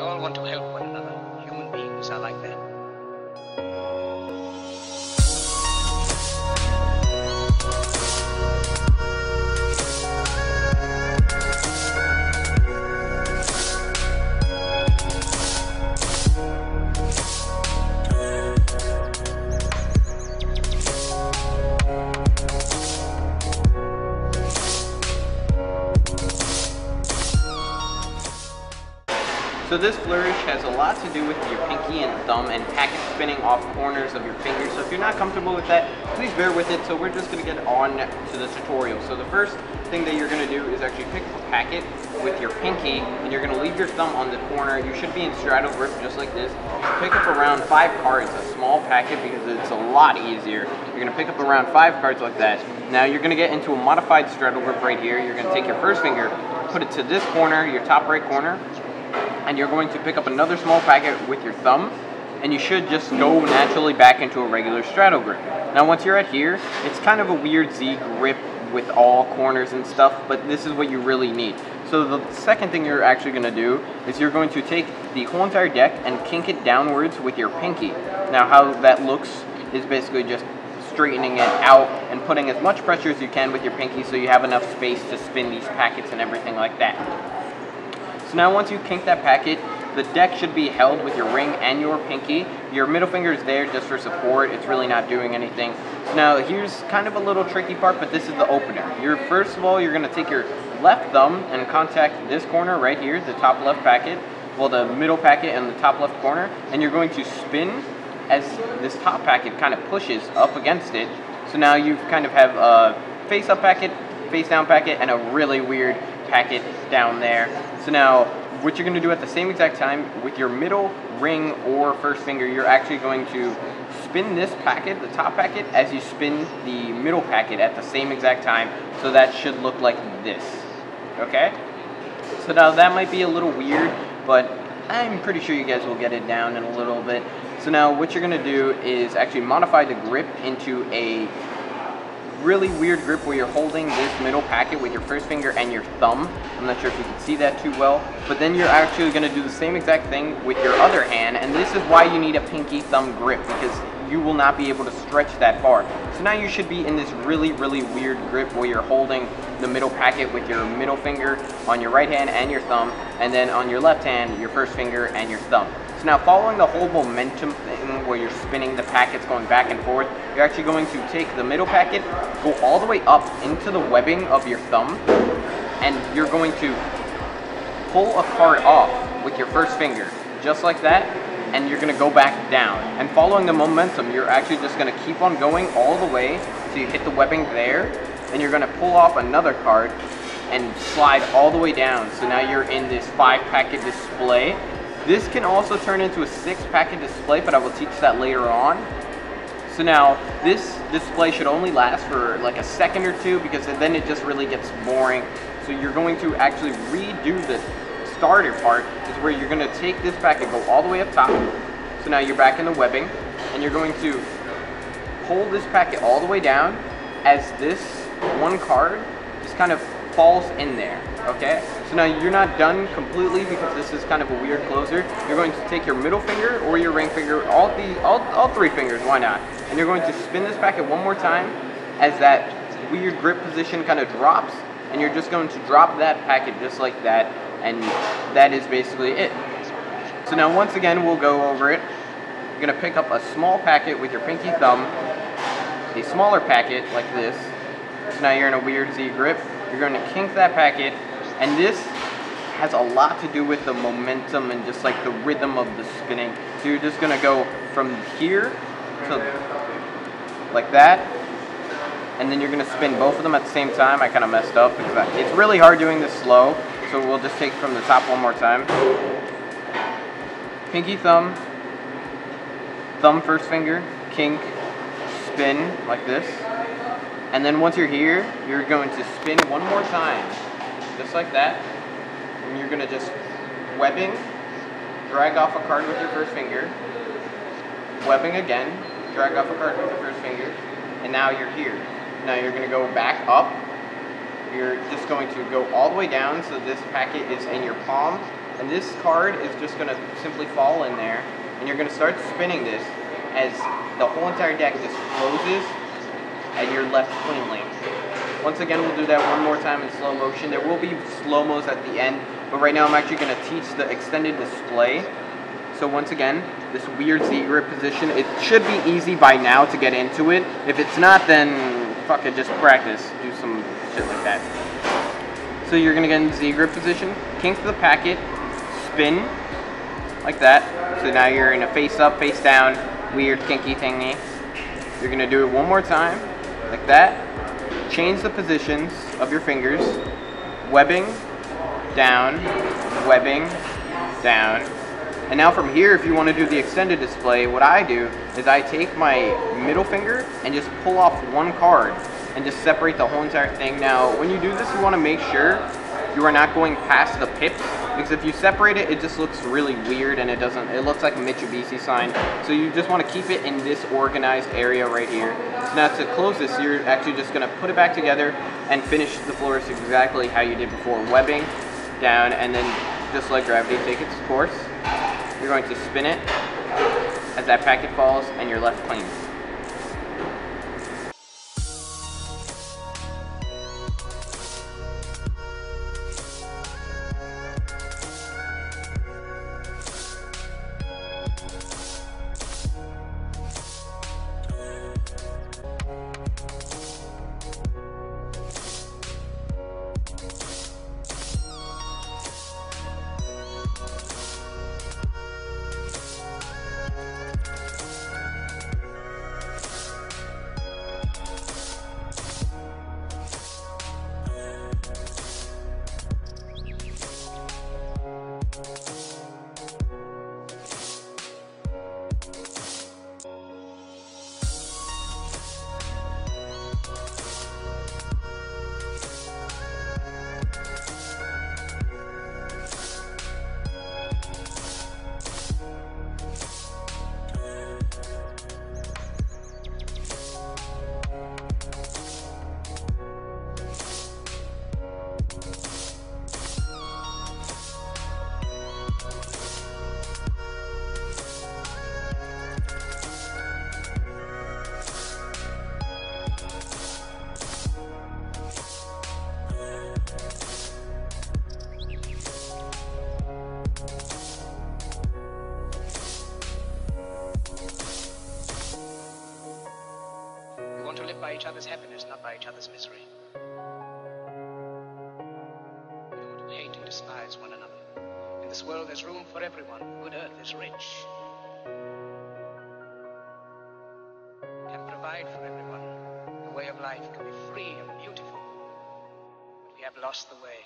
all want to help one another. Human beings are like that. So this flourish has a lot to do with your pinky and thumb and packet spinning off corners of your fingers. So if you're not comfortable with that, please bear with it. So we're just going to get on to the tutorial. So the first thing that you're going to do is actually pick up a packet with your pinky and you're going to leave your thumb on the corner. You should be in straddle grip just like this. Pick up around 5 cards, a small packet, because it's a lot easier. You're going to pick up around 5 cards like that. Now you're going to get into a modified straddle grip right here. You're going to take your first finger, put it to this corner, your top right corner, and you're going to pick up another small packet with your thumb, and you should just go naturally back into a regular straddle grip. Now once you're at here, it's kind of a weird Z grip with all corners and stuff, but this is what you really need. So the second thing you're actually going to do is you're going to take the whole entire deck and kink it downwards with your pinky. Now how that looks is basically just straightening it out and putting as much pressure as you can with your pinky so you have enough space to spin these packets and everything like that. So now once you kink that packet, the deck should be held with your ring and your pinky. Your middle finger is there just for support. It's really not doing anything. So now here's kind of a little tricky part, but this is the opener. First of all, you're going to take your left thumb and contact this corner right here, the top left packet, well, the middle packet and the top left corner, and you're going to spin as this top packet kind of pushes up against it. So now you kind of have a face up packet, face down packet, and a really weird packet down there. So now what you're going to do at the same exact time with your middle ring or first finger, you're actually going to spin this packet, the top packet, as you spin the middle packet at the same exact time. So that should look like this. Okay? So now that might be a little weird, but I'm pretty sure you guys will get it down in a little bit. So now what you're going to do is actually modify the grip into a really weird grip where you're holding this middle packet with your first finger and your thumb. I'm not sure if you can see that too well, but then you're actually going to do the same exact thing with your other hand, and this is why you need a pinky thumb grip, because you will not be able to stretch that far. So now you should be in this really weird grip where you're holding the middle packet with your middle finger on your right hand and your thumb, and then on your left hand your first finger and your thumb. So now following the whole momentum thing where you're spinning the packets going back and forth, you're actually going to take the middle packet, go all the way up into the webbing of your thumb, and you're going to pull a card off with your first finger, just like that, and you're going to go back down. And following the momentum, you're actually just going to keep on going all the way till you hit the webbing there, and you're going to pull off another card and slide all the way down. So now you're in this 5-packet display. This can also turn into a 6-packet display, but I will teach that later on. So now this display should only last for like a second or two, because then it just really gets boring. So you're going to actually redo the starter part, is where you're going to take this packet, go all the way up top. So now you're back in the webbing, and you're going to pull this packet all the way down as this one card just kind of falls in there. Okay, so now you're not done completely, because this is kind of a weird closer. You're going to take your middle finger or your ring finger, all 3 fingers, why not? And you're going to spin this packet one more time as that weird grip position kind of drops, and you're just going to drop that packet just like that, and that is basically it. So now once again, we'll go over it. You're going to pick up a small packet with your pinky thumb, a smaller packet like this. So now you're in a weird Z grip. You're going to kink that packet, and this has a lot to do with the momentum and just like the rhythm of the spinning. So you're just going to go from here to like that, and then you're going to spin both of them at the same time. I kind of messed up because it's really hard doing this slow, so we'll just take from the top one more time. Pinky thumb, thumb first finger, kink, spin like this. And then once you're here, you're going to spin one more time, just like that. And you're going to just webbing, drag off a card with your first finger, webbing again, drag off a card with your first finger, and now you're here. Now you're going to go back up. You're just going to go all the way down so this packet is in your palm, And this card is just going to simply fall in there, and you're going to start spinning this as the whole entire deck just closes and you're left cleanly. Once again, we'll do that one more time in slow motion. There will be slow-mos at the end, but right now I'm actually going to teach the extended display. So once again, this weird Z-grip position, it should be easy by now to get into it. If it's not, then fuck it, just practice. Do some shit like that. So you're going to get in Z-grip position, kink the packet, spin, like that. So now you're in a face-up, face-down, weird kinky thingy. You're going to do it one more time, like that. Change the positions of your fingers, webbing, down, webbing, down. And now from here, if you want to do the extended display, what I do is I take my middle finger and just pull off one card and just separate the whole entire thing. Now, when you do this, you want to make sure you are not going past the pips, because if you separate it, it just looks really weird and it looks like a Mitsubishi sign. So you just want to keep it in this organized area right here. So now to close this, you're actually just going to put it back together and finish the Flourish exactly how you did before. Webbing, down, and then just let gravity take its course. You're going to spin it as that packet falls and you're left clean. To live by each other's happiness, not by each other's misery. We ought to hate and despise one another. In this world there's room for everyone. Good earth is rich. We can provide for everyone. The way of life can be free and beautiful. But we have lost the way.